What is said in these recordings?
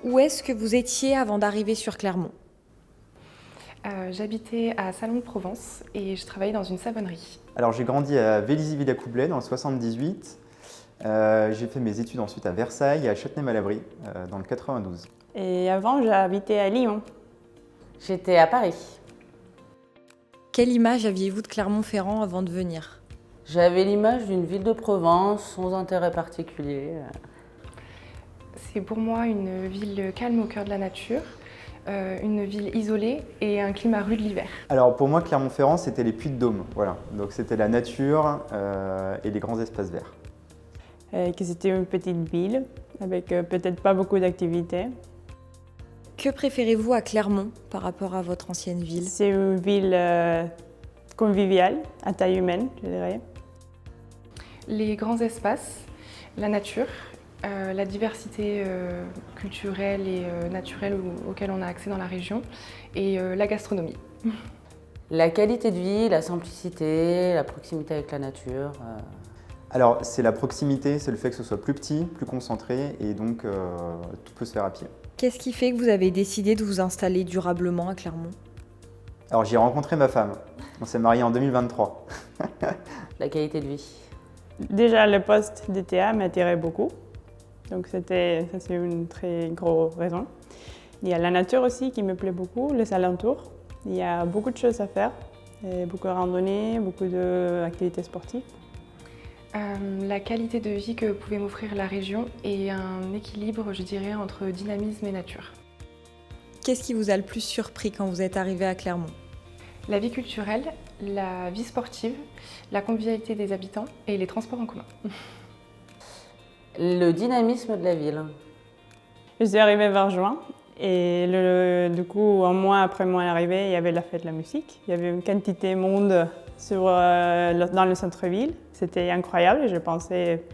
Où est-ce que vous étiez avant d'arriver sur Clermont? J'habitais à Salon-de-Provence et je travaillais dans une savonnerie. Alors j'ai grandi à Vélizy-Villacoublay dans le 78. J'ai fait mes études ensuite à Versailles et à Châtenay-Malabry dans le 92. Et avant, j'habitais à Lyon. J'étais à Paris. Quelle image aviez-vous de Clermont-Ferrand avant de venir? J'avais l'image d'une ville de Provence sans intérêt particulier. C'est pour moi une ville calme au cœur de la nature, une ville isolée et un climat rude l'hiver. Alors pour moi, Clermont-Ferrand, c'était les Puy-de-Dôme. Voilà. Donc c'était la nature et les grands espaces verts. Que c'était une petite ville avec peut-être pas beaucoup d'activités. Que préférez-vous à Clermont par rapport à votre ancienne ville? C'est une ville conviviale, à taille humaine, je dirais. Les grands espaces, la nature, la diversité culturelle et naturelle auquel on a accès dans la région et la gastronomie. La qualité de vie, la simplicité, la proximité avec la nature. Alors c'est la proximité, c'est le fait que ce soit plus petit, plus concentré et donc tout peut se faire à pied. Qu'est-ce qui fait que vous avez décidé de vous installer durablement à Clermont? Alors j'ai rencontré ma femme. On s'est mariés en 2023. La qualité de vie. Déjà, le poste d'ETA m'attirait beaucoup. Donc ça, c'est une très grosse raison. Il y a la nature aussi qui me plaît beaucoup, les alentours. Il y a beaucoup de choses à faire, et beaucoup de randonnées, beaucoup d'activités sportives. La qualité de vie que pouvait m'offrir la région et un équilibre, je dirais, entre dynamisme et nature. Qu'est-ce qui vous a le plus surpris quand vous êtes arrivé à Clermont? La vie culturelle, la vie sportive, la convivialité des habitants et les transports en commun. Le dynamisme de la ville. Je suis arrivée vers juin et du coup, un mois après mon arrivée, il y avait la fête de la musique. Il y avait une quantité de monde dans le centre-ville. C'était incroyable. Je pensais,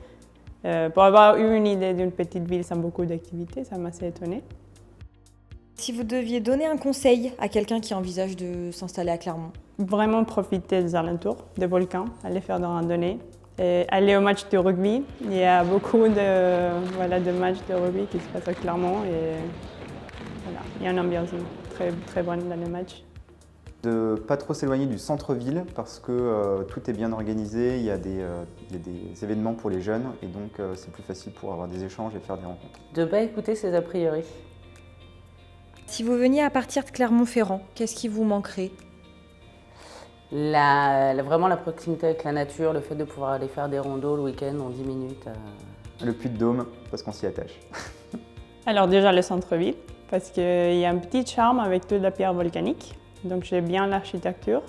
pour avoir eu une idée d'une petite ville sans beaucoup d'activités, ça m'a assez étonnée. Si vous deviez donner un conseil à quelqu'un qui envisage de s'installer à Clermont? Vraiment profiter des alentours, des volcans, aller faire des randonnées, et aller au match de rugby. Il y a beaucoup de matchs de rugby qui se passent à Clermont et voilà, il y a une ambiance très, très bonne dans les matchs. De ne pas trop s'éloigner du centre-ville parce que tout est bien organisé, il y a des événements pour les jeunes et donc c'est plus facile pour avoir des échanges et faire des rencontres. De ne pas écouter ses a priori. Si vous veniez à partir de Clermont-Ferrand, qu'est-ce qui vous manquerait? Vraiment la proximité avec la nature, le fait de pouvoir aller faire des randos le week-end en 10 minutes. Le Puy-de-Dôme, parce qu'on s'y attache. Alors déjà le centre-ville, parce qu'il y a un petit charme avec toute la pierre volcanique, donc j'aime bien l'architecture.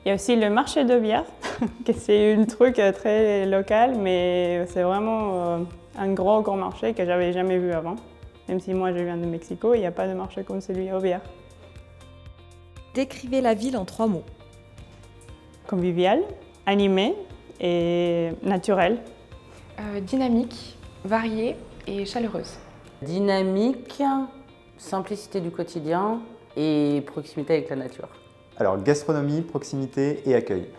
Il y a aussi le marché de bière, que c'est un truc très local, mais c'est vraiment un grand marché que j'avais jamais vu avant. Même si moi je viens de Mexico, il n'y a pas de marché comme celui aux bières. Décrivez la ville en 3 mots. Convivial, animé et naturel. Dynamique, variée et chaleureuse. Dynamique, simplicité du quotidien et proximité avec la nature. Alors gastronomie, proximité et accueil.